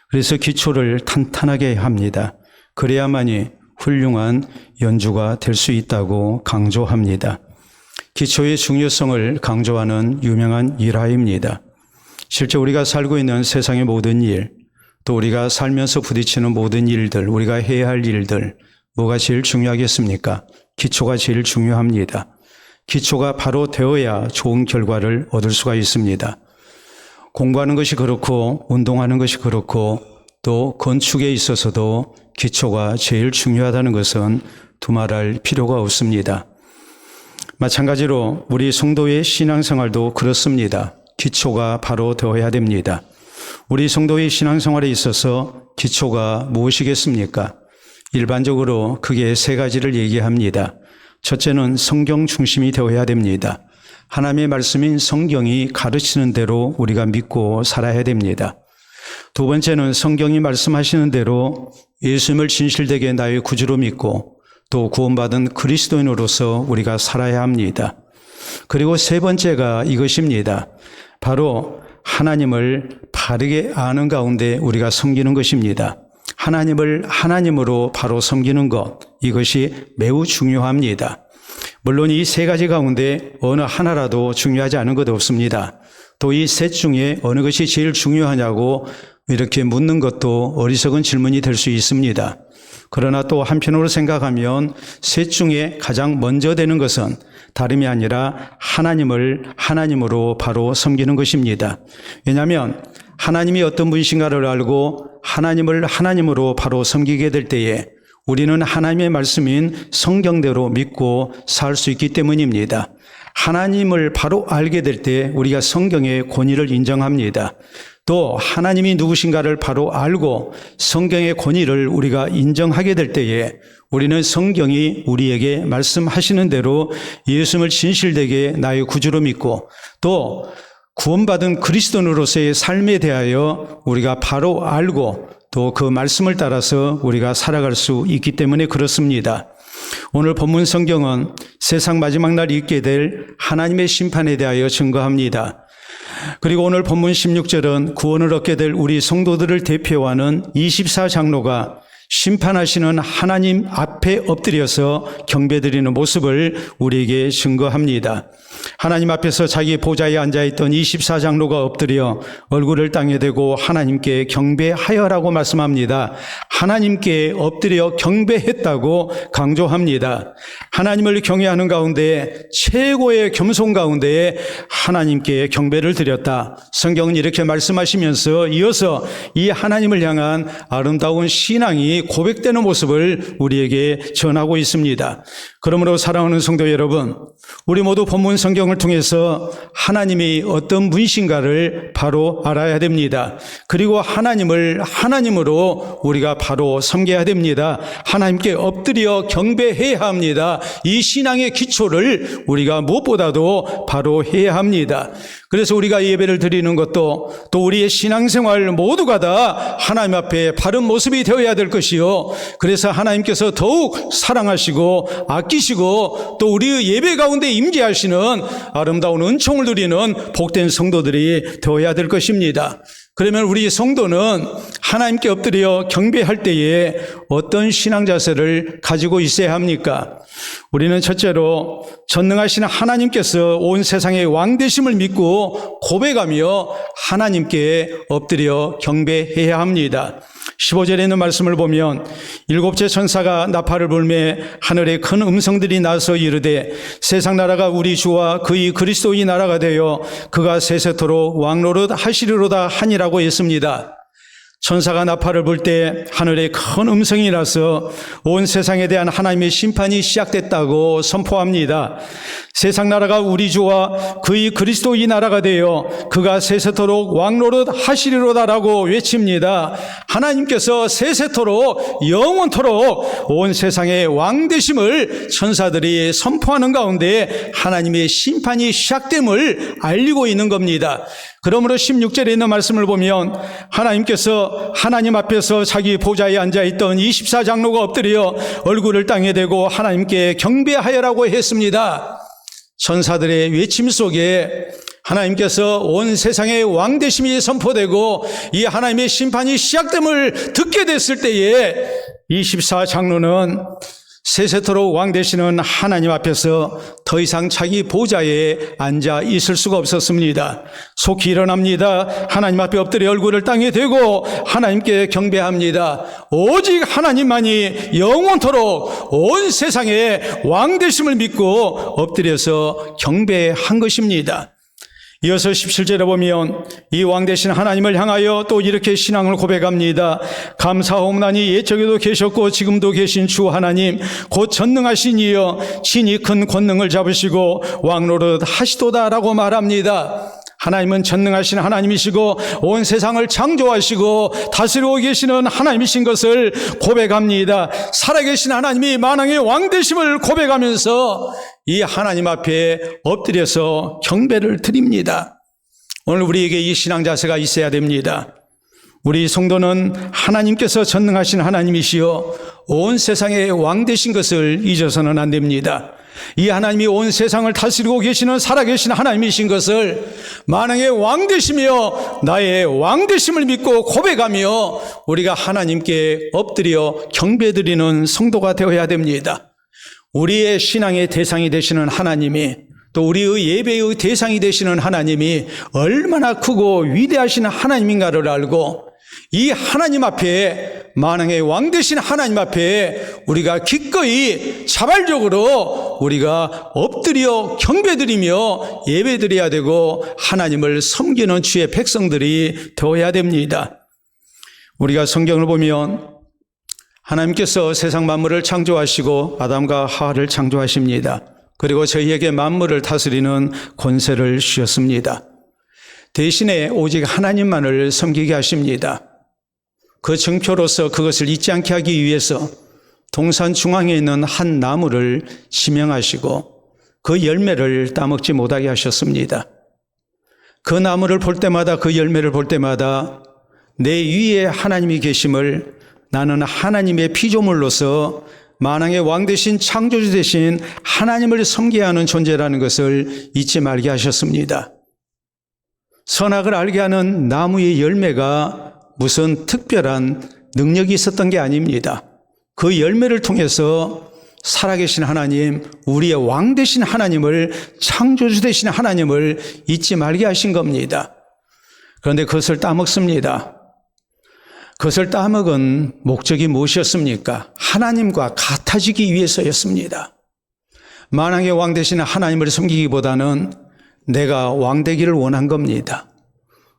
그래서 기초를 탄탄하게 합니다. 그래야만이 훌륭한 연주가 될 수 있다고 강조합니다. 기초의 중요성을 강조하는 유명한 일화입니다. 실제 우리가 살고 있는 세상의 모든 일, 또 우리가 살면서 부딪히는 모든 일들, 우리가 해야 할 일들, 뭐가 제일 중요하겠습니까? 기초가 제일 중요합니다. 기초가 바로 되어야 좋은 결과를 얻을 수가 있습니다. 공부하는 것이 그렇고 운동하는 것이 그렇고 또 건축에 있어서도 기초가 제일 중요하다는 것은 두말할 필요가 없습니다. 마찬가지로 우리 성도의 신앙생활도 그렇습니다. 기초가 바로 되어야 됩니다. 우리 성도의 신앙생활에 있어서 기초가 무엇이겠습니까? 일반적으로 크게 세 가지를 얘기합니다. 첫째는 성경 중심이 되어야 됩니다. 하나님의 말씀인 성경이 가르치는 대로 우리가 믿고 살아야 됩니다. 두 번째는 성경이 말씀하시는 대로 예수님을 진실되게 나의 구주로 믿고 또 구원받은 그리스도인으로서 우리가 살아야 합니다. 그리고 세 번째가 이것입니다. 바로 하나님을 바르게 아는 가운데 우리가 섬기는 것입니다. 하나님을 하나님으로 바로 섬기는 것, 이것이 매우 중요합니다. 물론 이 세 가지 가운데 어느 하나라도 중요하지 않은 것 없습니다. 또 이 셋 중에 어느 것이 제일 중요하냐고 이렇게 묻는 것도 어리석은 질문이 될 수 있습니다. 그러나 또 한편으로 생각하면 셋 중에 가장 먼저 되는 것은 다름이 아니라 하나님을 하나님으로 바로 섬기는 것입니다. 왜냐하면 하나님이 어떤 분이신가를 알고 하나님을 하나님으로 바로 섬기게 될 때에 우리는 하나님의 말씀인 성경대로 믿고 살 수 있기 때문입니다. 하나님을 바로 알게 될 때 우리가 성경의 권위를 인정합니다. 또 하나님이 누구신가를 바로 알고 성경의 권위를 우리가 인정하게 될 때에 우리는 성경이 우리에게 말씀하시는 대로 예수님을 진실되게 나의 구주로 믿고 또 구원받은 그리스도인으로서의 삶에 대하여 우리가 바로 알고 또 그 말씀을 따라서 우리가 살아갈 수 있기 때문에 그렇습니다. 오늘 본문 성경은 세상 마지막 날 있게 될 하나님의 심판에 대하여 증거합니다. 그리고 오늘 본문 16절은 구원을 얻게 될 우리 성도들을 대표하는 24장로가 심판하시는 하나님 앞에 엎드려서 경배드리는 모습을 우리에게 증거합니다. 하나님 앞에서 자기 보좌에 앉아있던 24장로가 엎드려 얼굴을 땅에 대고 하나님께 경배하여라고 말씀합니다. 하나님께 엎드려 경배했다고 강조합니다. 하나님을 경외하는 가운데 최고의 겸손 가운데 하나님께 경배를 드렸다. 성경은 이렇게 말씀하시면서 이어서 이 하나님을 향한 아름다운 신앙이 고백되는 모습을 우리에게 전하고 있습니다. 그러므로 사랑하는 성도 여러분, 우리 모두 본문 성경을 통해서 하나님이 어떤 분이신가를 바로 알아야 됩니다. 그리고 하나님을 하나님으로 우리가 바로 섬겨야 됩니다. 하나님께 엎드려 경배해야 합니다. 이 신앙의 기초를 우리가 무엇보다도 바로 해야 합니다. 그래서 우리가 예배를 드리는 것도 또 우리의 신앙생활 모두가 다 하나님 앞에 바른 모습이 되어야 될 것이요. 그래서 하나님께서 더욱 사랑하시고 아끼시고 또 우리의 예배 가운데 임재하시는 아름다운 은총을 누리는 복된 성도들이 되어야 될 것입니다. 그러면 우리 성도는 하나님께 엎드려 경배할 때에 어떤 신앙 자세를 가지고 있어야 합니까? 우리는 첫째로 전능하신 하나님께서 온 세상의 왕 되심을 믿고 고백하며 하나님께 엎드려 경배해야 합니다. 15절에 있는 말씀을 보면 일곱째 천사가 나팔을 불매 하늘에 큰 음성들이 나서 이르되 세상 나라가 우리 주와 그의 그리스도의 나라가 되어 그가 세세토록 왕노릇 하시리로다 하니라고 했습니다. 천사가 나팔을 불 때 하늘에 큰 음성이 나서 온 세상에 대한 하나님의 심판이 시작됐다고 선포합니다. 세상 나라가 우리 주와 그의 그리스도의 나라가 되어 그가 세세토록 왕노릇 하시리로다라고 외칩니다. 하나님께서 세세토록 영원토록 온 세상의 왕 되심을 천사들이 선포하는 가운데 하나님의 심판이 시작됨을 알리고 있는 겁니다. 그러므로 16절에 있는 말씀을 보면 하나님께서 하나님 앞에서 자기 보좌에 앉아있던 24장로가 엎드려 얼굴을 땅에 대고 하나님께 경배하여라고 했습니다. 천사들의 외침 속에 하나님께서 온 세상에 왕되심이 선포되고 이 하나님의 심판이 시작됨을 듣게 됐을 때에 24장로는 세세토록 왕되시는 하나님 앞에서 더 이상 자기 보좌에 앉아 있을 수가 없었습니다. 속히 일어납니다. 하나님 앞에 엎드려 얼굴을 땅에 대고 하나님께 경배합니다. 오직 하나님만이 영원토록 온 세상에 왕되심을 믿고 엎드려서 경배한 것입니다. 이어서 17절에 보면 이 왕되신 하나님을 향하여 또 이렇게 신앙을 고백합니다. 감사하옵나니 옛적에도 계셨고 지금도 계신 주 하나님 곧 전능하신 이여 친히 큰 권능을 잡으시고 왕노릇 하시도다라고 말합니다. 하나님은 전능하신 하나님이시고 온 세상을 창조하시고 다스리고 계시는 하나님이신 것을 고백합니다. 살아계신 하나님이 만왕의 왕되심을 고백하면서 이 하나님 앞에 엎드려서 경배를 드립니다. 오늘 우리에게 이 신앙 자세가 있어야 됩니다. 우리 성도는 하나님께서 전능하신 하나님이시여 온 세상의 왕되신 것을 잊어서는 안 됩니다. 이 하나님이 온 세상을 다스리고 계시는 살아계신 하나님이신 것을 만왕의 왕되시며 나의 왕되심을 믿고 고백하며 우리가 하나님께 엎드려 경배드리는 성도가 되어야 됩니다. 우리의 신앙의 대상이 되시는 하나님이 또 우리의 예배의 대상이 되시는 하나님이 얼마나 크고 위대하신 하나님인가를 알고 이 하나님 앞에 만왕의 왕 되신 하나님 앞에 우리가 기꺼이 자발적으로 우리가 엎드려 경배드리며 예배드려야 되고 하나님을 섬기는 주의 백성들이 되어야 됩니다. 우리가 성경을 보면 하나님께서 세상 만물을 창조하시고 아담과 하와를 창조하십니다. 그리고 저희에게 만물을 다스리는 권세를 주셨습니다. 대신에 오직 하나님만을 섬기게 하십니다. 그 증표로서 그것을 잊지 않게 하기 위해서 동산 중앙에 있는 한 나무를 지명하시고 그 열매를 따먹지 못하게 하셨습니다. 그 나무를 볼 때마다 그 열매를 볼 때마다 내 위에 하나님이 계심을 나는 하나님의 피조물로서 만왕의 왕 되신 창조주 되신 하나님을 섬겨야 하는 존재라는 것을 잊지 말게 하셨습니다. 선악을 알게 하는 나무의 열매가 무슨 특별한 능력이 있었던 게 아닙니다. 그 열매를 통해서 살아계신 하나님, 우리의 왕 되신 하나님을, 창조주 되신 하나님을 잊지 말게 하신 겁니다. 그런데 그것을 따먹습니다. 그것을 따먹은 목적이 무엇이었습니까? 하나님과 같아지기 위해서였습니다. 만왕의 왕 되신 하나님을 섬기기보다는 내가 왕 되기를 원한 겁니다.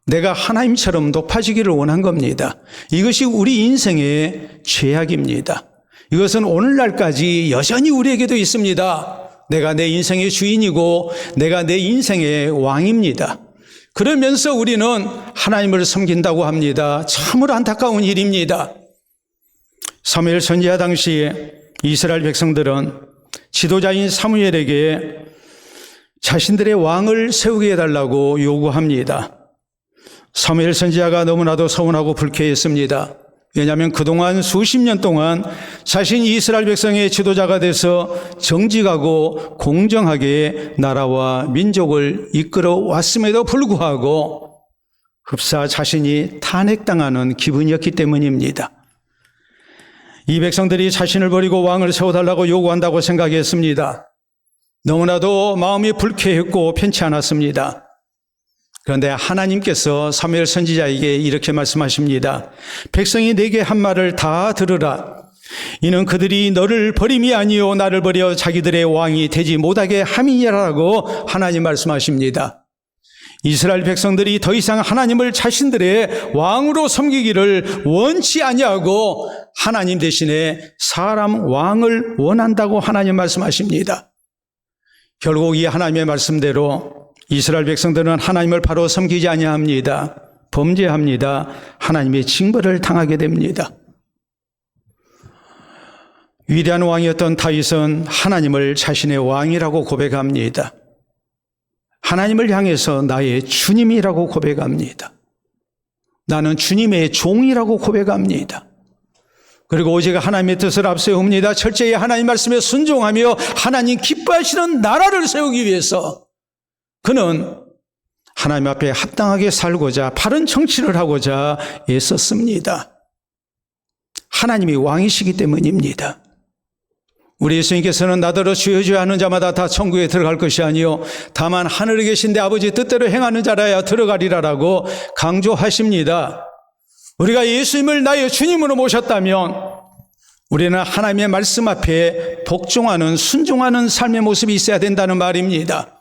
내가 하나님처럼 높아지기를 원한 겁니다. 이것이 우리 인생의 죄악입니다. 이것은 오늘날까지 여전히 우리에게도 있습니다. 내가 내 인생의 주인이고 내가 내 인생의 왕입니다. 그러면서 우리는 하나님을 섬긴다고 합니다. 참으로 안타까운 일입니다. 사무엘 선지자 당시에 이스라엘 백성들은 지도자인 사무엘에게 자신들의 왕을 세우게 해달라고 요구합니다. 사무엘 선지자가 너무나도 서운하고 불쾌했습니다. 왜냐하면 그동안 수십 년 동안 자신이 이스라엘 백성의 지도자가 돼서 정직하고 공정하게 나라와 민족을 이끌어 왔음에도 불구하고 흡사 자신이 탄핵당하는 기분이었기 때문입니다. 이 백성들이 자신을 버리고 왕을 세워달라고 요구한다고 생각했습니다. 너무나도 마음이 불쾌했고 편치 않았습니다. 그런데 하나님께서 사무엘 선지자에게 이렇게 말씀하십니다. 백성이 내게 한 말을 다 들으라. 이는 그들이 너를 버림이 아니요 나를 버려 자기들의 왕이 되지 못하게 함이니라고 하나님 말씀하십니다. 이스라엘 백성들이 더 이상 하나님을 자신들의 왕으로 섬기기를 원치 아니하고 하나님 대신에 사람 왕을 원한다고 하나님 말씀하십니다. 결국 이 하나님의 말씀대로 이스라엘 백성들은 하나님을 바로 섬기지 아니합니다. 범죄합니다. 하나님의 징벌을 당하게 됩니다. 위대한 왕이었던 다윗은 하나님을 자신의 왕이라고 고백합니다. 하나님을 향해서 나의 주님이라고 고백합니다. 나는 주님의 종이라고 고백합니다. 그리고 오직 하나님의 뜻을 앞세웁니다. 철저히 하나님 말씀에 순종하며 하나님 기뻐하시는 나라를 세우기 위해서 그는 하나님 앞에 합당하게 살고자 바른 정치를 하고자 애썼습니다. 하나님이 왕이시기 때문입니다. 우리 예수님께서는 나더러 주여 주여 하는 자마다 다 천국에 들어갈 것이 아니요 다만 하늘에 계신 내 아버지 뜻대로 행하는 자라야 들어가리라라고 강조하십니다. 우리가 예수님을 나의 주님으로 모셨다면 우리는 하나님의 말씀 앞에 복종하는 순종하는 삶의 모습이 있어야 된다는 말입니다.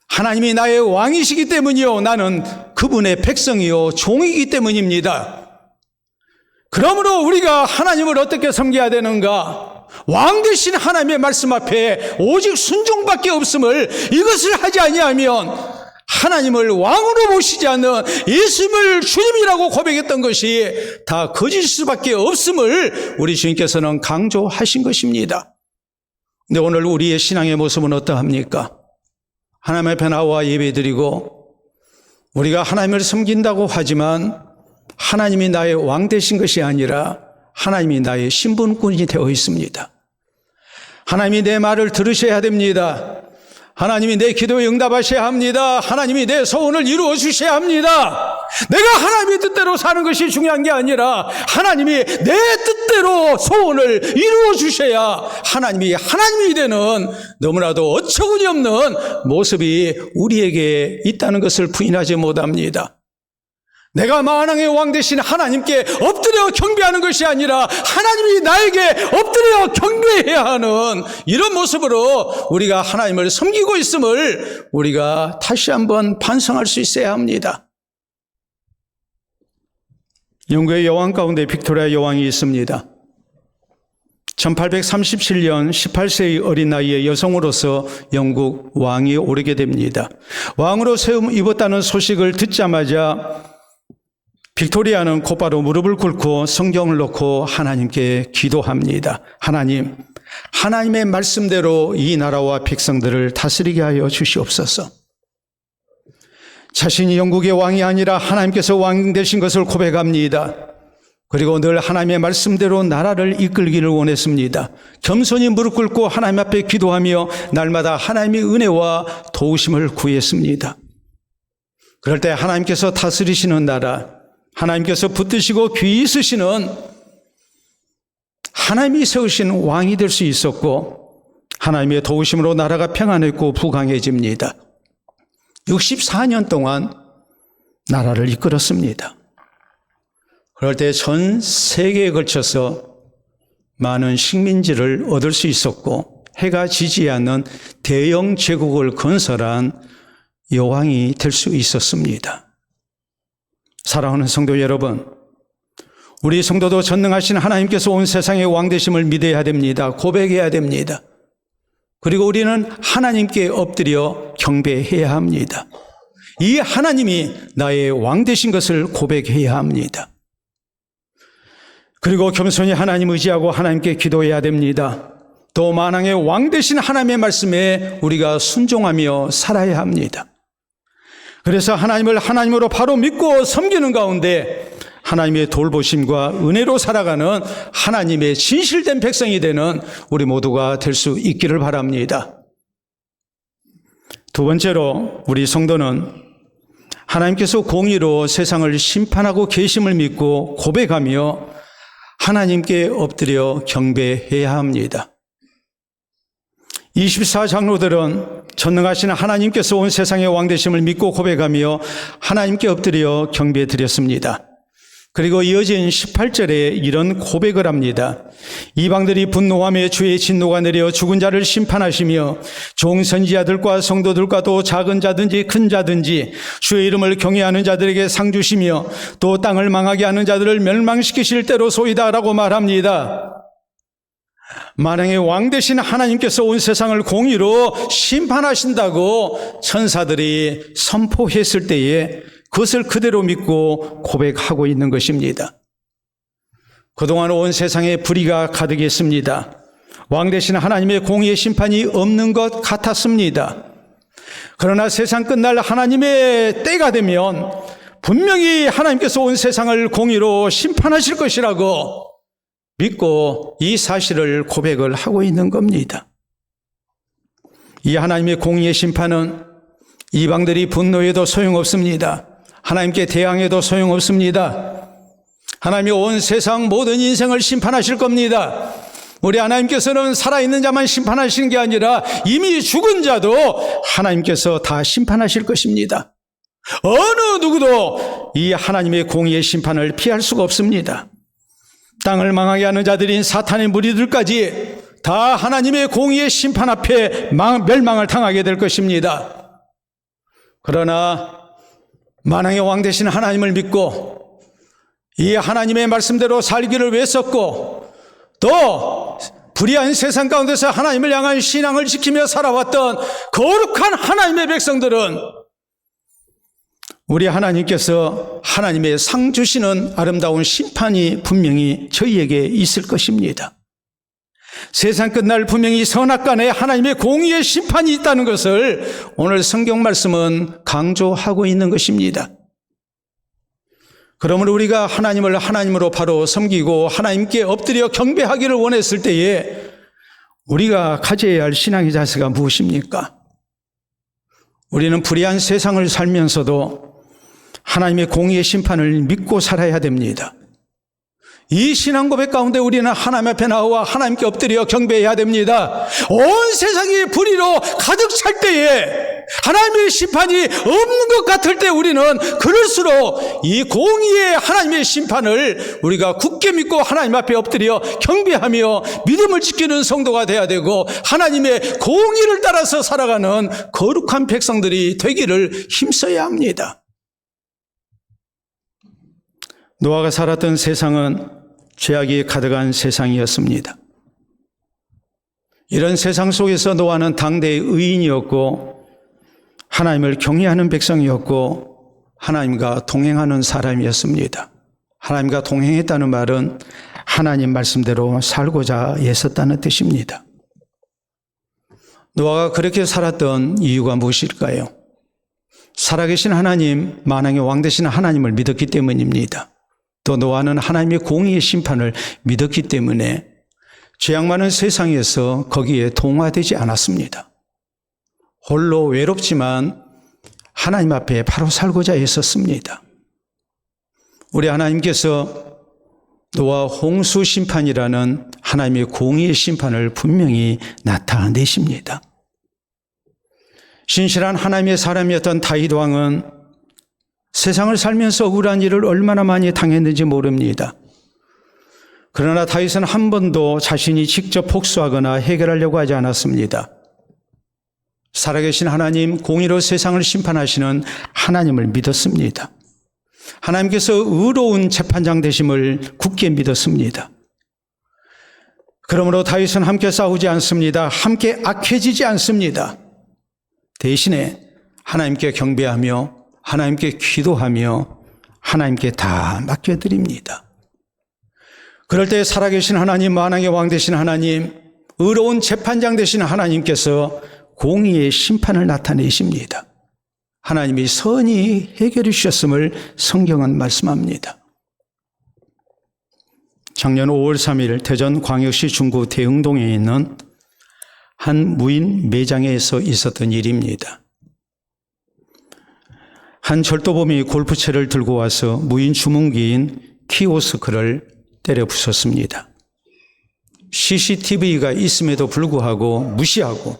하나님이 나의 왕이시기 때문이요 나는 그분의 백성이요 종이기 때문입니다. 그러므로 우리가 하나님을 어떻게 섬겨야 되는가? 왕 되신 하나님의 말씀 앞에 오직 순종밖에 없음을 이것을 하지 아니하면 하나님을 왕으로 모시지 않는 예수님을 주님이라고 고백했던 것이 다 거짓일 수밖에 없음을 우리 주님께서는 강조하신 것입니다. 근데 오늘 우리의 신앙의 모습은 어떠합니까? 하나님 앞에 나와 예배드리고 우리가 하나님을 섬긴다고 하지만 하나님이 나의 왕 되신 것이 아니라 하나님이 나의 신분꾼이 되어 있습니다. 하나님이 내 말을 들으셔야 됩니다. 하나님이 내 기도에 응답하셔야 합니다. 하나님이 내 소원을 이루어 주셔야 합니다. 내가 하나님의 뜻대로 사는 것이 중요한 게 아니라 하나님이 내 뜻대로 소원을 이루어 주셔야 하나님이 되는 너무나도 어처구니 없는 모습이 우리에게 있다는 것을 부인하지 못합니다. 내가 만왕의 왕 되신 하나님께 엎드려 경배하는 것이 아니라 하나님이 나에게 엎드려 경배해야 하는 이런 모습으로 우리가 하나님을 섬기고 있음을 우리가 다시 한번 반성할 수 있어야 합니다. 영국의 여왕 가운데 빅토리아 여왕이 있습니다. 1837년 18세의 어린 나이에 여성으로서 영국 왕이 오르게 됩니다. 왕으로 세움 입었다는 소식을 듣자마자 빅토리아는 곧바로 무릎을 꿇고 성경을 놓고 하나님께 기도합니다. 하나님, 하나님의 말씀대로 이 나라와 백성들을 다스리게 하여 주시옵소서. 자신이 영국의 왕이 아니라 하나님께서 왕 되신 것을 고백합니다. 그리고 늘 하나님의 말씀대로 나라를 이끌기를 원했습니다. 겸손히 무릎 꿇고 하나님 앞에 기도하며 날마다 하나님의 은혜와 도우심을 구했습니다. 그럴 때 하나님께서 다스리시는 나라, 하나님께서 붙드시고 귀히 쓰시는 하나님이 세우신 왕이 될 수 있었고 하나님의 도우심으로 나라가 평안했고 부강해집니다. 64년 동안 나라를 이끌었습니다. 그럴 때 전 세계에 걸쳐서 많은 식민지를 얻을 수 있었고 해가 지지 않는 대영 제국을 건설한 여왕이 될 수 있었습니다. 사랑하는 성도 여러분, 우리 성도도 전능하신 하나님께서 온 세상의 왕 되심을 믿어야 됩니다. 고백해야 됩니다. 그리고 우리는 하나님께 엎드려 경배해야 합니다. 이 하나님이 나의 왕 되신 것을 고백해야 합니다. 그리고 겸손히 하나님 의지하고 하나님께 기도해야 됩니다. 또 만왕의 왕 되신 하나님의 말씀에 우리가 순종하며 살아야 합니다. 그래서 하나님을 하나님으로 바로 믿고 섬기는 가운데 하나님의 돌보심과 은혜로 살아가는 하나님의 진실된 백성이 되는 우리 모두가 될 수 있기를 바랍니다. 두 번째로 우리 성도는 하나님께서 공의로 세상을 심판하고 계심을 믿고 고백하며 하나님께 엎드려 경배해야 합니다. 24장로들은 전능하신 하나님께서 온 세상의 왕 되심을 믿고 고백하며 하나님께 엎드려 경배 드렸습니다. 그리고 이어진 18절에 이런 고백을 합니다. 이방들이 분노하며 주의 진노가 내려 죽은 자를 심판하시며 종 선지자들과 성도들과 또 작은 자든지 큰 자든지 주의 이름을 경외하는 자들에게 상 주시며 또 땅을 망하게 하는 자들을 멸망시키실 때로소이다라고 말합니다. 만왕의 왕 되신 하나님께서 온 세상을 공의로 심판하신다고 천사들이 선포했을 때에 그것을 그대로 믿고 고백하고 있는 것입니다. 그동안 온 세상에 불의가 가득했습니다. 왕 되신 하나님의 공의의 심판이 없는 것 같았습니다. 그러나 세상 끝날 하나님의 때가 되면 분명히 하나님께서 온 세상을 공의로 심판하실 것이라고 믿고 이 사실을 고백을 하고 있는 겁니다. 이 하나님의 공의의 심판은 이방들이 분노해도 소용없습니다. 하나님께 대항해도 소용없습니다. 하나님이 온 세상 모든 인생을 심판하실 겁니다. 우리 하나님께서는 살아있는 자만 심판하시는 게 아니라 이미 죽은 자도 하나님께서 다 심판하실 것입니다. 어느 누구도 이 하나님의 공의의 심판을 피할 수가 없습니다. 땅을 망하게 하는 자들인 사탄의 무리들까지 다 하나님의 공의의 심판 앞에 멸망을 당하게 될 것입니다. 그러나 만왕의 왕 되신 하나님을 믿고 이 하나님의 말씀대로 살기를 애썼고 또 불의한 세상 가운데서 하나님을 향한 신앙을 지키며 살아왔던 거룩한 하나님의 백성들은 우리 하나님께서 하나님의 상 주시는 아름다운 심판이 분명히 저희에게 있을 것입니다. 세상 끝날 분명히 선악간에 하나님의 공의의 심판이 있다는 것을 오늘 성경 말씀은 강조하고 있는 것입니다. 그러므로 우리가 하나님을 하나님으로 바로 섬기고 하나님께 엎드려 경배하기를 원했을 때에 우리가 가져야 할 신앙의 자세가 무엇입니까? 우리는 불의한 세상을 살면서도 하나님의 공의의 심판을 믿고 살아야 됩니다. 이 신앙 고백 가운데 우리는 하나님 앞에 나와 하나님께 엎드려 경배해야 됩니다. 온 세상이 불의로 가득 찰 때에 하나님의 심판이 없는 것 같을 때 우리는 그럴수록 이 공의의 하나님의 심판을 우리가 굳게 믿고 하나님 앞에 엎드려 경배하며 믿음을 지키는 성도가 돼야 되고 하나님의 공의를 따라서 살아가는 거룩한 백성들이 되기를 힘써야 합니다. 노아가 살았던 세상은 죄악이 가득한 세상이었습니다. 이런 세상 속에서 노아는 당대의 의인이었고 하나님을 경외하는 백성이었고 하나님과 동행하는 사람이었습니다. 하나님과 동행했다는 말은 하나님 말씀대로 살고자 애썼다는 뜻입니다. 노아가 그렇게 살았던 이유가 무엇일까요? 살아계신 하나님, 만왕의 왕 되신 하나님을 믿었기 때문입니다. 또 노아는 하나님의 공의의 심판을 믿었기 때문에 죄악 많은 세상에서 거기에 동화되지 않았습니다. 홀로 외롭지만 하나님 앞에 바로 살고자 했었습니다. 우리 하나님께서 노아 홍수 심판이라는 하나님의 공의의 심판을 분명히 나타내십니다. 신실한 하나님의 사람이었던 다윗 왕은 세상을 살면서 억울한 일을 얼마나 많이 당했는지 모릅니다. 그러나 다윗은 한 번도 자신이 직접 복수하거나 해결하려고 하지 않았습니다. 살아계신 하나님, 공의로 세상을 심판하시는 하나님을 믿었습니다. 하나님께서 의로운 재판장 되심을 굳게 믿었습니다. 그러므로 다윗은 함께 싸우지 않습니다. 함께 악해지지 않습니다. 대신에 하나님께 경배하며 하나님께 기도하며 하나님께 다 맡겨드립니다. 그럴 때 살아계신 하나님, 만왕의 왕 되신 하나님, 의로운 재판장 되신 하나님께서 공의의 심판을 나타내십니다. 하나님이 선히 해결해 주셨음을 성경은 말씀합니다. 작년 5월 3일 대전광역시 중구 대흥동에 있는 한 무인 매장에서 있었던 일입니다. 한 절도범이 골프채를 들고 와서 무인 주문기인 키오스크를 때려 부쉈습니다. CCTV가 있음에도 불구하고 무시하고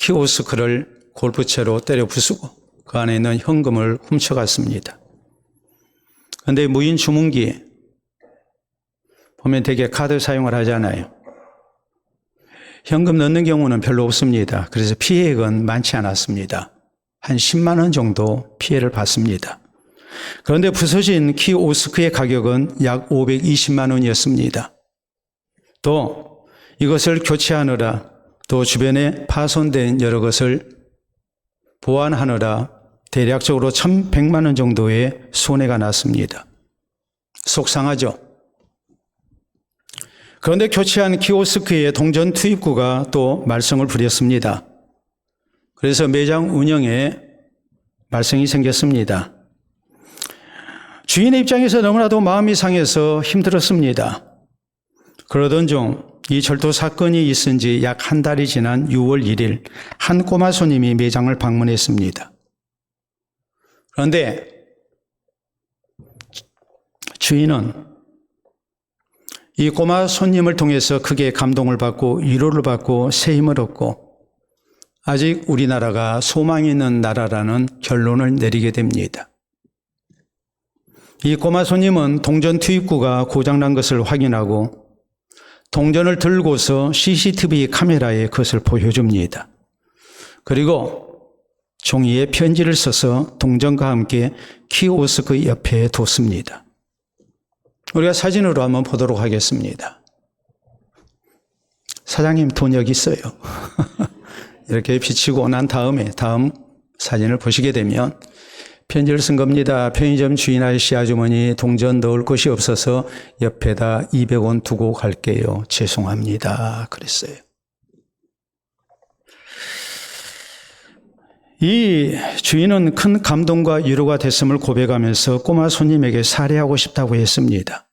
키오스크를 골프채로 때려 부수고 그 안에 있는 현금을 훔쳐갔습니다. 그런데 무인 주문기 보면 대개 카드 사용을 하잖아요. 현금 넣는 경우는 별로 없습니다. 그래서 피해액은 많지 않았습니다. 한 10만 원 정도 피해를 봤습니다. 그런데 부서진 키오스크의 가격은 약 520만 원이었습니다. 또 이것을 교체하느라 또 주변에 파손된 여러 것을 보완하느라 대략적으로 1,100만 원 정도의 손해가 났습니다. 속상하죠? 그런데 교체한 키오스크의 동전 투입구가 또 말썽을 부렸습니다. 그래서 매장 운영에 말썽이 생겼습니다. 주인의 입장에서 너무나도 마음이 상해서 힘들었습니다. 그러던 중 이 절도 사건이 있은 지 약 한 달이 지난 6월 1일 한 꼬마 손님이 매장을 방문했습니다. 그런데 주인은 이 꼬마 손님을 통해서 크게 감동을 받고 위로를 받고 새 힘을 얻고 아직 우리나라가 소망이 있는 나라라는 결론을 내리게 됩니다. 이 꼬마 손님은 동전 투입구가 고장난 것을 확인하고 동전을 들고서 CCTV 카메라에 그것을 보여줍니다. 그리고 종이에 편지를 써서 동전과 함께 키오스크 옆에 뒀습니다. 우리가 사진으로 한번 보도록 하겠습니다. 사장님, 돈 여기 있어요. 이렇게 비치고 난 다음에 다음 사진을 보시게 되면 편지를 쓴 겁니다. 편의점 주인 아저씨 아주머니 동전 넣을 곳이 없어서 옆에다 200원 두고 갈게요. 죄송합니다. 그랬어요. 이 주인은 큰 감동과 위로가 됐음을 고백하면서 꼬마 손님에게 살해하고 싶다고 했습니다.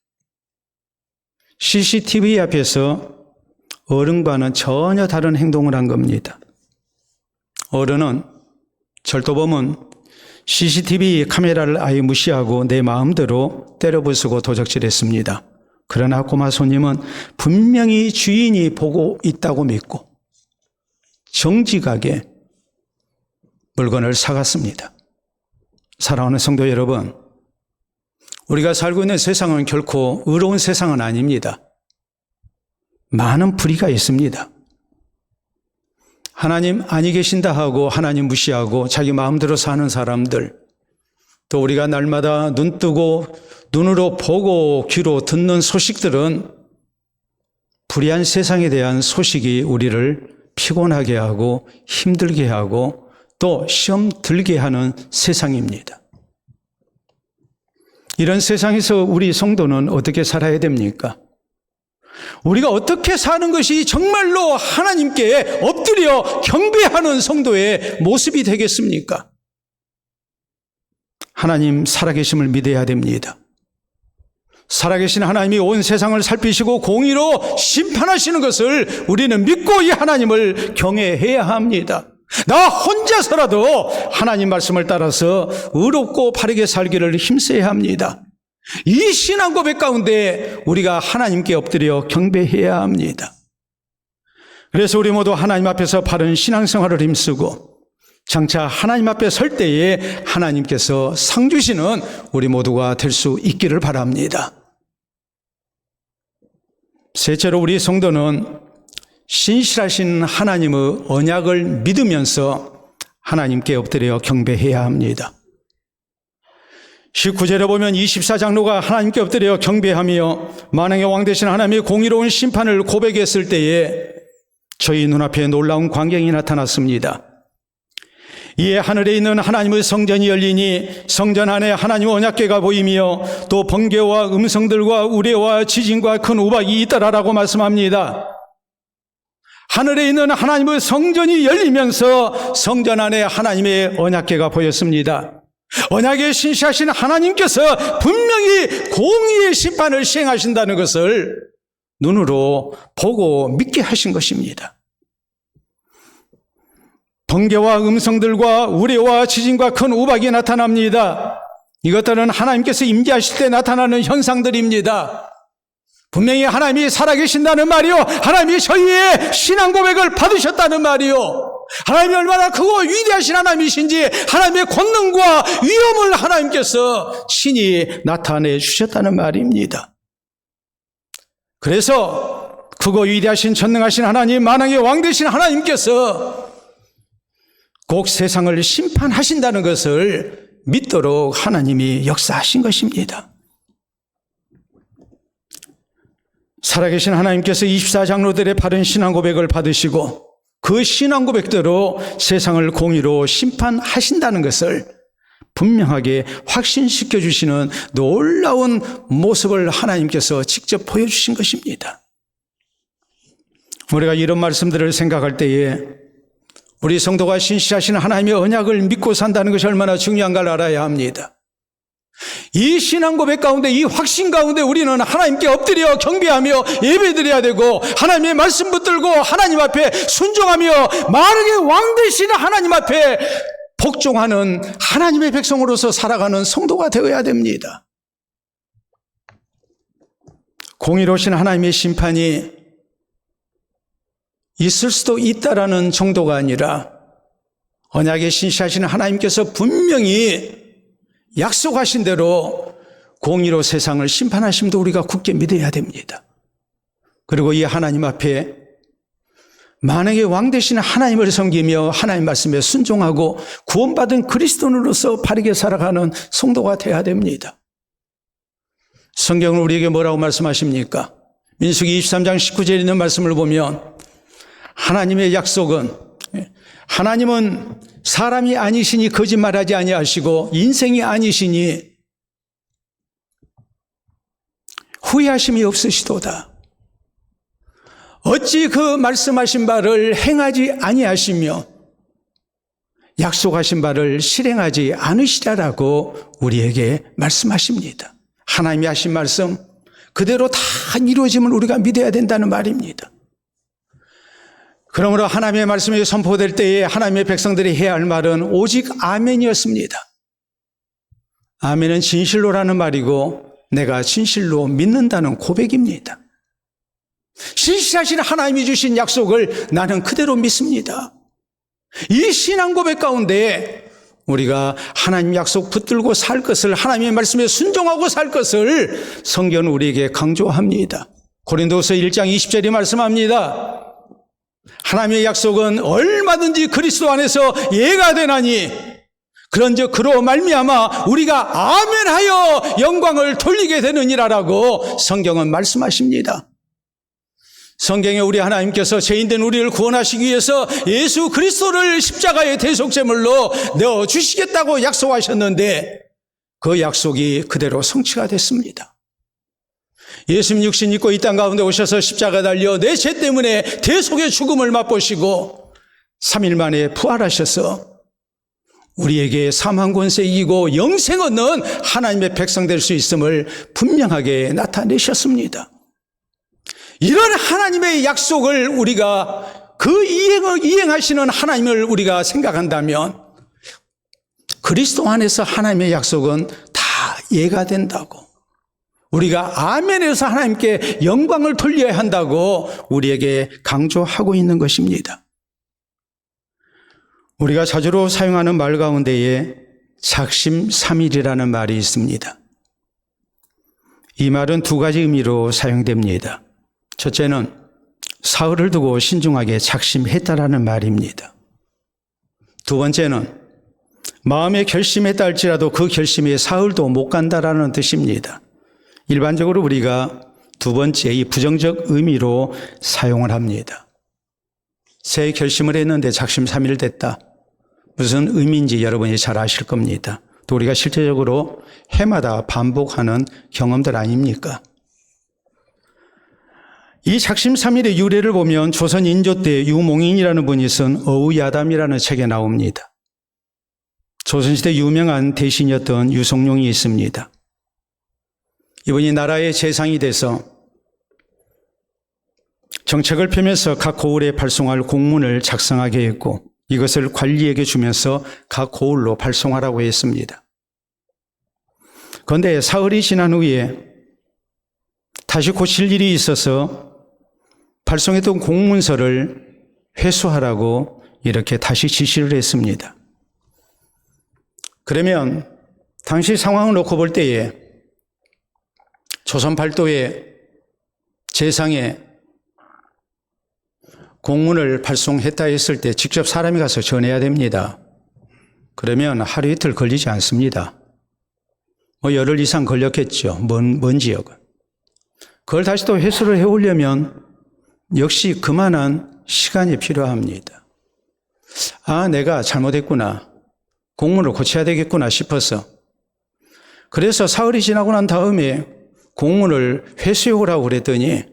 CCTV 앞에서 어른과는 전혀 다른 행동을 한 겁니다. 어른은, 절도범은 CCTV 카메라를 아예 무시하고 내 마음대로 때려부수고 도적질했습니다. 그러나 꼬마 손님은 분명히 주인이 보고 있다고 믿고 정직하게 물건을 사갔습니다. 사랑하는 성도 여러분, 우리가 살고 있는 세상은 결코 의로운 세상은 아닙니다. 많은 불의가 있습니다. 하나님 아니 계신다 하고 하나님 무시하고 자기 마음대로 사는 사람들, 또 우리가 날마다 눈 뜨고 눈으로 보고 귀로 듣는 소식들은 불의한 세상에 대한 소식이 우리를 피곤하게 하고 힘들게 하고 또 시험 들게 하는 세상입니다. 이런 세상에서 우리 성도는 어떻게 살아야 됩니까? 우리가 어떻게 사는 것이 정말로 하나님께 엎드려 경배하는 성도의 모습이 되겠습니까? 하나님 살아계심을 믿어야 됩니다. 살아계신 하나님이 온 세상을 살피시고 공의로 심판하시는 것을 우리는 믿고 이 하나님을 경외해야 합니다. 나 혼자서라도 하나님 말씀을 따라서 의롭고 바르게 살기를 힘써야 합니다. 이 신앙 고백 가운데 우리가 하나님께 엎드려 경배해야 합니다. 그래서 우리 모두 하나님 앞에서 바른 신앙생활을 힘쓰고 장차 하나님 앞에 설 때에 하나님께서 상 주시는 우리 모두가 될 수 있기를 바랍니다. 셋째로 우리 성도는 신실하신 하나님의 언약을 믿으면서 하나님께 엎드려 경배해야 합니다. 19절에 보면 24장로가 하나님께 엎드려 경배하며 만왕의 왕 되신 하나님의 공의로운 심판을 고백했을 때에 저희 눈앞에 놀라운 광경이 나타났습니다. 이에 하늘에 있는 하나님의 성전이 열리니 성전 안에 하나님의 언약궤가 보이며 또 번개와 음성들과 우레와 지진과 큰 우박이 있더라라고 말씀합니다. 하늘에 있는 하나님의 성전이 열리면서 성전 안에 하나님의 언약궤가 보였습니다. 언약에 신실하신 하나님께서 분명히 공의의 심판을 시행하신다는 것을 눈으로 보고 믿게 하신 것입니다. 번개와 음성들과 우레와 지진과 큰 우박이 나타납니다. 이것들은 하나님께서 임재하실 때 나타나는 현상들입니다. 분명히 하나님이 살아계신다는 말이요, 하나님이 저희의 신앙 고백을 받으셨다는 말이요, 하나님이 얼마나 크고 위대하신 하나님이신지 하나님의 권능과 위엄을 하나님께서 친히 나타내 주셨다는 말입니다. 그래서 크고 위대하신 전능하신 하나님, 만왕의 왕 되신 하나님께서 곧 세상을 심판하신다는 것을 믿도록 하나님이 역사하신 것입니다. 살아계신 하나님께서 24장로들의 바른 신앙 고백을 받으시고 그 신앙 고백대로 세상을 공의로 심판하신다는 것을 분명하게 확신시켜 주시는 놀라운 모습을 하나님께서 직접 보여주신 것입니다. 우리가 이런 말씀들을 생각할 때에 우리 성도가 신실하신 하나님의 언약을 믿고 산다는 것이 얼마나 중요한가를 알아야 합니다. 이 신앙 고백 가운데, 이 확신 가운데 우리는 하나님께 엎드려 경배하며 예배드려야 되고, 하나님의 말씀 붙들고 하나님 앞에 순종하며 만왕의 왕 되시는 하나님 앞에 복종하는 하나님의 백성으로서 살아가는 성도가 되어야 됩니다. 공의로우신 하나님의 심판이 있을 수도 있다라는 정도가 아니라, 언약에 신실하시는 하나님께서 분명히 약속하신 대로 공의로 세상을 심판하심도 우리가 굳게 믿어야 됩니다. 그리고 이 하나님 앞에 만왕의 왕 되시는 하나님을 섬기며 하나님 말씀에 순종하고 구원받은 그리스도인으로서 바르게 살아가는 성도가 되어야 됩니다. 성경은 우리에게 뭐라고 말씀하십니까? 민수기 23장 19절에 있는 말씀을 보면 하나님의 약속은, 하나님은 사람이 아니시니 거짓말하지 아니하시고 인생이 아니시니 후회하심이 없으시도다. 어찌 그 말씀하신 바를 행하지 아니하시며 약속하신 바를 실행하지 않으시라라고 우리에게 말씀하십니다. 하나님이 하신 말씀 그대로 다 이루어짐을 우리가 믿어야 된다는 말입니다. 그러므로 하나님의 말씀이 선포될 때에 하나님의 백성들이 해야 할 말은 오직 아멘이었습니다. 아멘은 진실로라는 말이고 내가 진실로 믿는다는 고백입니다. 신실하신 하나님이 주신 약속을 나는 그대로 믿습니다. 이 신앙 고백 가운데 우리가 하나님 약속 붙들고 살 것을, 하나님의 말씀에 순종하고 살 것을 성경은 우리에게 강조합니다. 고린도서 1장 20절이 말씀합니다. 하나님의 약속은 얼마든지 그리스도 안에서 예가 되나니 그런즉 그로 말미암아 우리가 아멘하여 영광을 돌리게 되느니라라고 성경은 말씀하십니다. 성경에 우리 하나님께서 죄인된 우리를 구원하시기 위해서 예수 그리스도를 십자가의 대속제물로 내어주시겠다고 약속하셨는데 그 약속이 그대로 성취가 됐습니다. 예수님 육신 입고 이 땅 가운데 오셔서 십자가 달려 내 죄 때문에 대속의 죽음을 맛보시고 3일 만에 부활하셔서 우리에게 사망 권세 이기고 영생 얻는 하나님의 백성 될 수 있음을 분명하게 나타내셨습니다. 이런 하나님의 약속을 우리가 그 이행하시는 하나님을 우리가 생각한다면 그리스도 안에서 하나님의 약속은 다 예가 된다고, 우리가 아멘에서 하나님께 영광을 돌려야 한다고 우리에게 강조하고 있는 것입니다. 우리가 자주로 사용하는 말 가운데에 작심삼일이라는 말이 있습니다. 이 말은 두 가지 의미로 사용됩니다. 첫째는 사흘을 두고 신중하게 작심했다라는 말입니다. 두 번째는 마음에 결심했다 할지라도 그 결심에 사흘도 못 간다라는 뜻입니다. 일반적으로 우리가 두 번째 이 부정적 의미로 사용을 합니다. 새 결심을 했는데 작심삼일 됐다. 무슨 의미인지 여러분이 잘 아실 겁니다. 또 우리가 실제적으로 해마다 반복하는 경험들 아닙니까? 이 작심삼일의 유래를 보면 조선 인조 때 유몽인이라는 분이 쓴 어우야담이라는 책에 나옵니다. 조선시대 유명한 대신이었던 유성룡이 있습니다. 이분이 나라의 재상이 돼서 정책을 펴면서 각 고을에 발송할 공문을 작성하게 했고 이것을 관리에게 주면서 각 고을로 발송하라고 했습니다. 그런데 사흘이 지난 후에 다시 고칠 일이 있어서 발송했던 공문서를 회수하라고 이렇게 다시 지시를 했습니다. 그러면 당시 상황을 놓고 볼 때에 조선 팔도의 재상에 공문을 발송했다 했을 때 직접 사람이 가서 전해야 됩니다. 그러면 하루 이틀 걸리지 않습니다. 열흘 이상 걸렸겠죠. 먼 지역은. 그걸 다시 또 회수를 해오려면 역시 그만한 시간이 필요합니다. 내가 잘못했구나. 공문을 고쳐야 되겠구나 싶어서. 그래서 사흘이 지나고 난 다음에 공문을 회수해오라고 그랬더니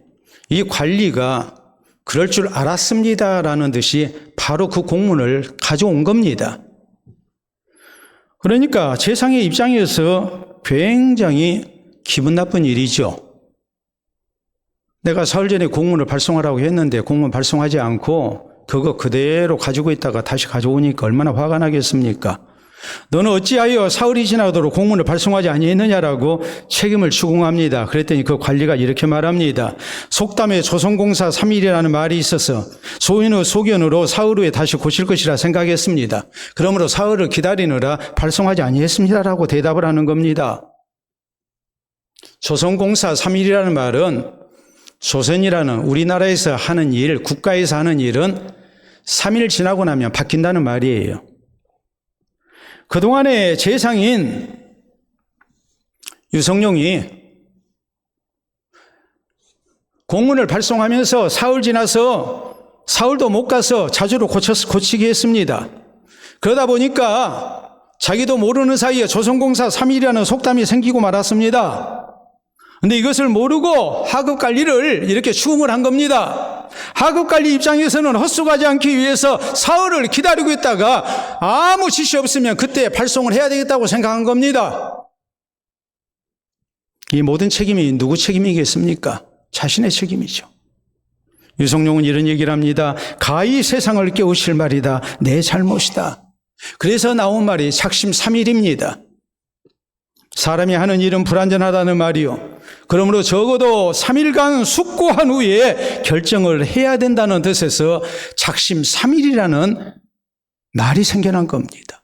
이 관리가 그럴 줄 알았습니다라는 듯이 바로 그 공문을 가져온 겁니다. 그러니까 재상의 입장에서 굉장히 기분 나쁜 일이죠. 내가 사흘 전에 공문을 발송하라고 했는데 공문 발송하지 않고 그거 그대로 가지고 있다가 다시 가져오니까 얼마나 화가 나겠습니까? 너는 어찌하여 사흘이 지나도록 공문을 발송하지 아니했느냐라고 책임을 추궁합니다. 그랬더니 그 관리가 이렇게 말합니다. 속담에 조선공사 3일이라는 말이 있어서 소인의 소견으로 사흘 후에 다시 고칠 것이라 생각했습니다. 그러므로 사흘을 기다리느라 발송하지 아니했습니다라고 대답을 하는 겁니다. 조선공사 3일이라는 말은 조선이라는 우리나라에서 하는 일, 국가에서 하는 일은 3일 지나고 나면 바뀐다는 말이에요. 그동안의 재상인 유성룡이 공문을 발송하면서 사흘 지나서 사흘도 못 가서 자주로 고치게 했습니다. 그러다 보니까 자기도 모르는 사이에 조선공사 3일이라는 속담이 생기고 말았습니다. 근데 이것을 모르고 하급관리를 이렇게 추궁을 한 겁니다. 하급관리 입장에서는 헛수고하지 않기 위해서 사흘을 기다리고 있다가 아무 지시 없으면 그때 발송을 해야 되겠다고 생각한 겁니다. 이 모든 책임이 누구 책임이겠습니까? 자신의 책임이죠. 유성룡은 이런 얘기를 합니다. 가히 세상을 깨우칠 말이다. 내 잘못이다. 그래서 나온 말이 작심 3일입니다. 사람이 하는 일은 불완전하다는 말이요. 그러므로 적어도 3일간 숙고한 후에 결정을 해야 된다는 뜻에서 작심 3일이라는 말이 생겨난 겁니다.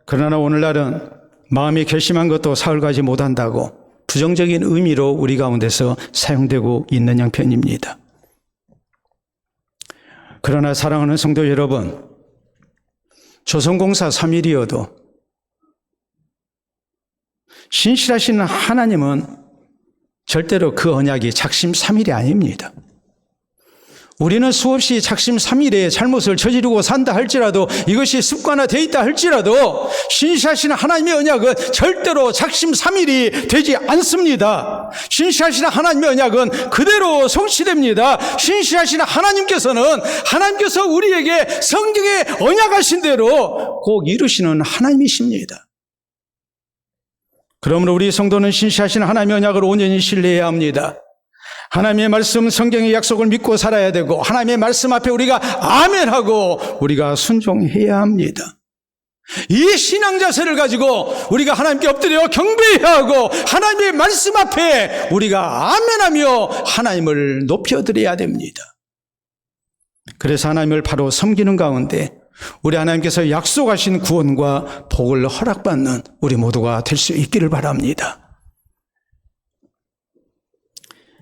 그러나 오늘날은 마음이 결심한 것도 사흘 가지 못한다고 부정적인 의미로 우리 가운데서 사용되고 있는 형편입니다. 그러나 사랑하는 성도 여러분, 조선공사 3일이어도 신실하신 하나님은 절대로 그 언약이 작심 3일이 아닙니다. 우리는 수없이 작심 3일에 잘못을 저지르고 산다 할지라도 이것이 습관화되어 있다 할지라도 신실하신 하나님의 언약은 절대로 작심 3일이 되지 않습니다. 신실하신 하나님의 언약은 그대로 성취됩니다. 신실하신 하나님께서 우리에게 성경에 언약하신 대로 꼭 이루시는 하나님이십니다. 그러므로 우리 성도는 신실하신 하나님의 언약을 온전히 신뢰해야 합니다. 하나님의 말씀, 성경의 약속을 믿고 살아야 되고 하나님의 말씀 앞에 우리가 아멘하고 우리가 순종해야 합니다. 이 신앙 자세를 가지고 우리가 하나님께 엎드려 경배해야 하고 하나님의 말씀 앞에 우리가 아멘하며 하나님을 높여드려야 됩니다. 그래서 하나님을 바로 섬기는 가운데 우리 하나님께서 약속하신 구원과 복을 허락받는 우리 모두가 될 수 있기를 바랍니다.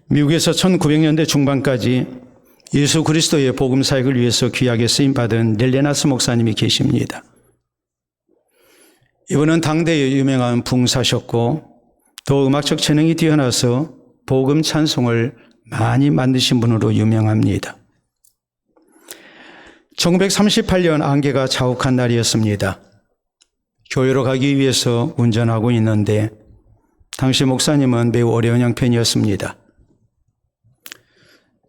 미국에서 1900년대 중반까지 예수 그리스도의 복음 사역을 위해서 귀하게 쓰임받은 렐레나스 목사님이 계십니다. 이분은 당대의 유명한 붕사셨고 또 음악적 재능이 뛰어나서 복음 찬송을 많이 만드신 분으로 유명합니다. 1938년 안개가 자욱한 날이었습니다. 교회로 가기 위해서 운전하고 있는데 당시 목사님은 매우 어려운 형편이었습니다.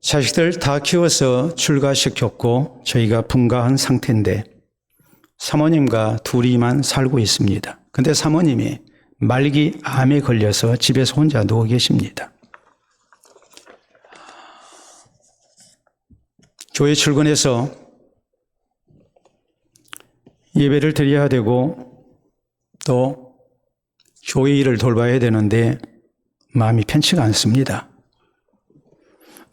자식들 다 키워서 출가시켰고 저희가 분가한 상태인데 사모님과 둘이만 살고 있습니다. 근데 사모님이 말기 암에 걸려서 집에서 혼자 누워 계십니다. 교회 출근해서 예배를 드려야 되고 또 교회 일을 돌봐야 되는데 마음이 편치가 않습니다.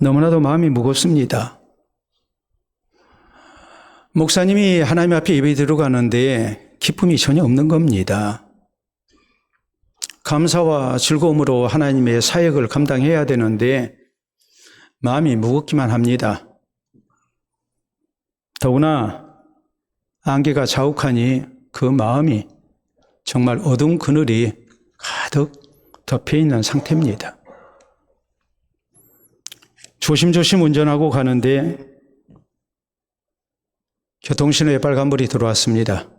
너무나도 마음이 무겁습니다. 목사님이 하나님 앞에 예배 들어가는데 기쁨이 전혀 없는 겁니다. 감사와 즐거움으로 하나님의 사역을 감당해야 되는데 마음이 무겁기만 합니다. 더구나 안개가 자욱하니 그 마음이 정말 어두운 그늘이 가득 덮여 있는 상태입니다. 조심조심 운전하고 가는데 교통신호에 빨간불이 들어왔습니다.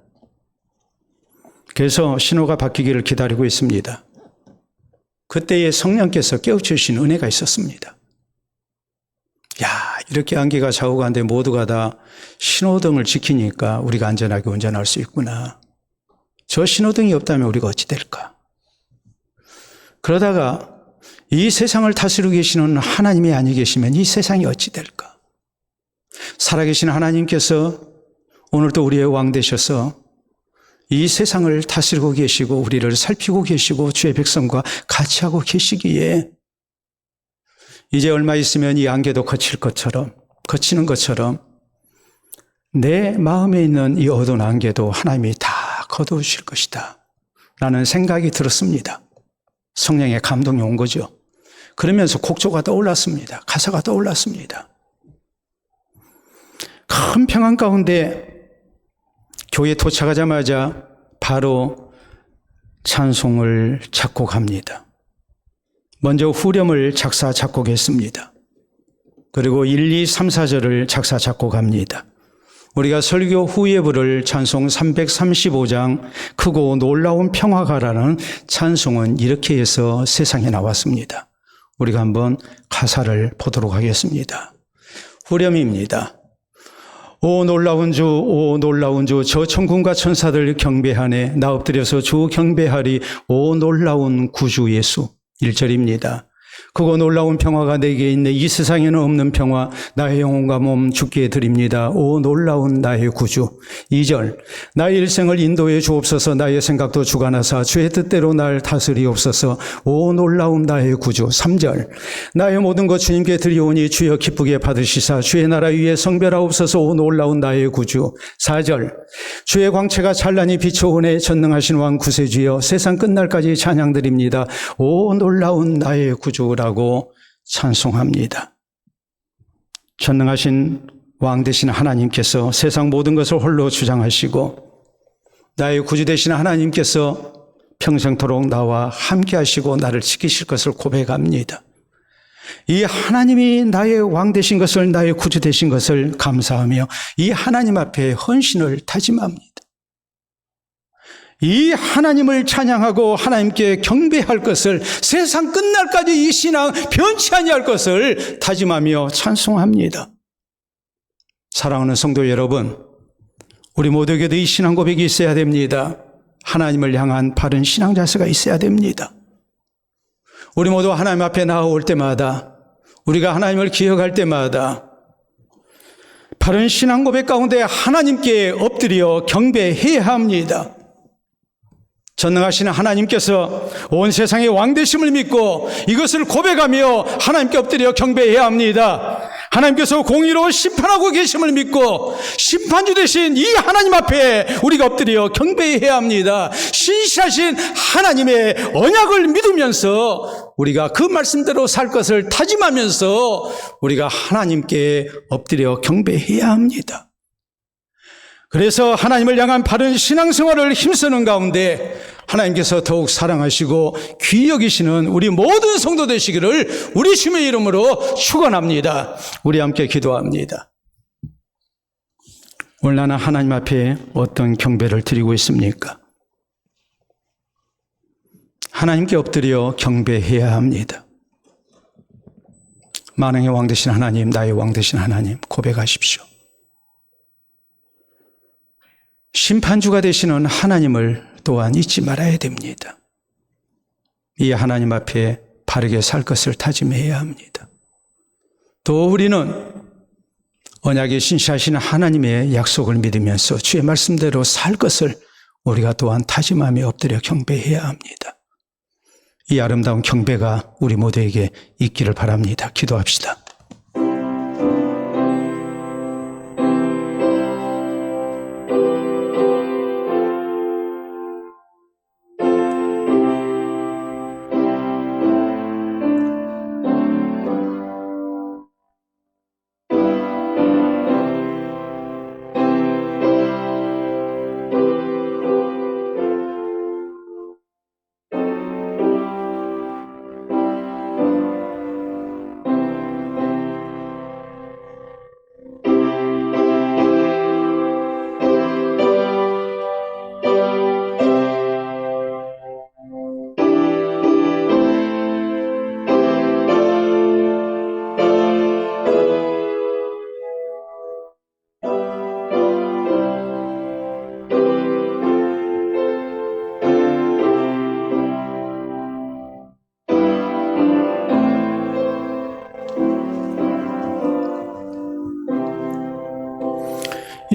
그래서 신호가 바뀌기를 기다리고 있습니다. 그때에 성령께서 깨우치신 은혜가 있었습니다. 야, 이렇게 안개가 좌우가는데 모두가 다 신호등을 지키니까 우리가 안전하게 운전할 수 있구나. 저 신호등이 없다면 우리가 어찌 될까? 그러다가 이 세상을 다스리고 계시는 하나님이 아니 계시면 이 세상이 어찌 될까? 살아계신 하나님께서 오늘도 우리의 왕 되셔서 이 세상을 다스리고 계시고 우리를 살피고 계시고 주의 백성과 같이 하고 계시기에 이제 얼마 있으면 이 안개도 거치는 것처럼 내 마음에 있는 이 어두운 안개도 하나님이 다 거두실 것이다 라는 생각이 들었습니다. 성령의 감동이 온 거죠. 그러면서 곡조가 떠올랐습니다. 가사가 떠올랐습니다. 큰 평안 가운데 교회에 도착하자마자 바로 찬송을 작곡합니다. 먼저 후렴을 작사 작곡했습니다. 그리고 1, 2, 3, 4절을 작사 작곡합니다. 우리가 설교 후에 부를 찬송 335장 크고 놀라운 평화가라는 찬송은 이렇게 해서 세상에 나왔습니다. 우리가 한번 가사를 보도록 하겠습니다. 후렴입니다. 오 놀라운 주, 오 놀라운 주, 저 천군과 천사들 경배하네. 나 엎드려서 주 경배하리. 오 놀라운 구주 예수. 1절입니다. 크고 놀라운 평화가 내게 있네. 이 세상에는 없는 평화, 나의 영혼과 몸 주께 드립니다. 오 놀라운 나의 구주. 2절, 나의 일생을 인도해 주옵소서. 나의 생각도 주관하사 주의 뜻대로 날 다스리옵소서. 오 놀라운 나의 구주. 3절, 나의 모든 것 주님께 드리오니 주여 기쁘게 받으시사 주의 나라 위에 성별하옵소서. 오 놀라운 나의 구주. 4절, 주의 광채가 찬란히 비춰오네. 전능하신 왕 구세주여 세상 끝날까지 찬양드립니다. 오 놀라운 나의 구주 라고 찬송합니다. 전능하신 왕 되신 하나님께서 세상 모든 것을 홀로 주장하시고 나의 구주 되신 하나님께서 평생토록 나와 함께 하시고 나를 지키실 것을 고백합니다. 이 하나님이 나의 왕 되신 것을, 나의 구주 되신 것을 감사하며 이 하나님 앞에 헌신을 다짐합니다. 이 하나님을 찬양하고 하나님께 경배할 것을, 세상 끝날까지 이 신앙 변치 아니할 것을 다짐하며 찬송합니다. 사랑하는 성도 여러분, 우리 모두에게도 이 신앙 고백이 있어야 됩니다. 하나님을 향한 바른 신앙 자세가 있어야 됩니다. 우리 모두 하나님 앞에 나아올 때마다, 우리가 하나님을 기억할 때마다 바른 신앙 고백 가운데 하나님께 엎드려 경배해야 합니다. 전능하신 하나님께서 온 세상의 왕 되심을 믿고 이것을 고백하며 하나님께 엎드려 경배해야 합니다. 하나님께서 공의로 심판하고 계심을 믿고 심판주 되신 이 하나님 앞에 우리가 엎드려 경배해야 합니다. 신실하신 하나님의 언약을 믿으면서 우리가 그 말씀대로 살 것을 다짐하면서 우리가 하나님께 엎드려 경배해야 합니다. 그래서 하나님을 향한 바른 신앙생활을 힘쓰는 가운데 하나님께서 더욱 사랑하시고 귀히 여기시는 우리 모든 성도 되시기를 우리 주님의 이름으로 축원합니다. 우리 함께 기도합니다. 오늘 나는 하나님 앞에 어떤 경배를 드리고 있습니까? 하나님께 엎드려 경배해야 합니다. 만왕의 왕 되신 하나님, 나의 왕 되신 하나님 고백하십시오. 심판주가 되시는 하나님을 또한 잊지 말아야 됩니다. 이 하나님 앞에 바르게 살 것을 다짐해야 합니다. 또 우리는 언약에 신실하신 하나님의 약속을 믿으면서 주의 말씀대로 살 것을 우리가 또한 다짐하며 엎드려 경배해야 합니다. 이 아름다운 경배가 우리 모두에게 있기를 바랍니다. 기도합시다.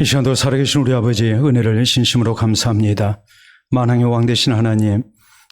시간도 살아계신 우리 아버지 은혜를 진심으로 감사합니다. 만왕의 왕 되신 하나님,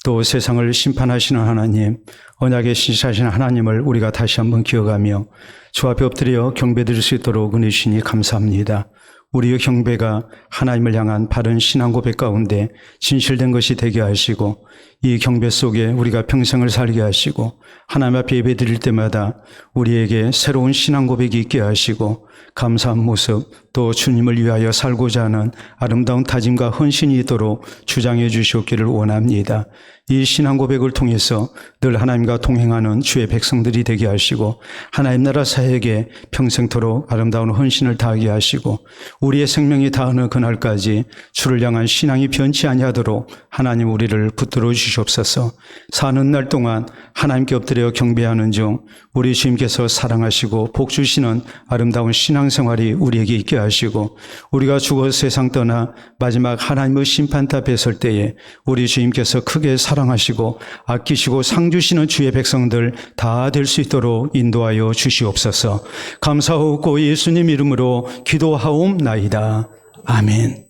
또 세상을 심판하시는 하나님, 언약의 신실하신 하나님을 우리가 다시 한번 기억하며 주 앞에 엎드려 경배드릴 수 있도록 은혜 주시니 감사합니다. 우리의 경배가 하나님을 향한 바른 신앙 고백 가운데 진실된 것이 되게 하시고, 이 경배 속에 우리가 평생을 살게 하시고, 하나님 앞에 예배드릴 때마다 우리에게 새로운 신앙 고백이 있게 하시고, 감사한 모습, 또 주님을 위하여 살고자 하는 아름다운 다짐과 헌신이 있도록 주장해 주시옵기를 원합니다. 이 신앙 고백을 통해서 늘 하나님과 동행하는 주의 백성들이 되게 하시고, 하나님 나라 사역에 평생토록 아름다운 헌신을 다하게 하시고, 우리의 생명이 다하는 그날까지 주를 향한 신앙이 변치 아니하도록 하나님 우리를 붙들어 주시옵소서. 사는 날 동안 하나님께 엎드려 경배하는 중 우리 주님께서 사랑하시고 복 주시는 아름다운 신앙생활이 우리에게 있게 하시고, 우리가 죽어 세상 떠나 마지막 하나님의 심판대 앞에 설 때에 우리 주님께서 크게 사랑하시고 아끼시고 상 주시는 주의 백성들 다 될 수 있도록 인도하여 주시옵소서. 감사하고 예수님 이름으로 기도하옵나이다. 아멘.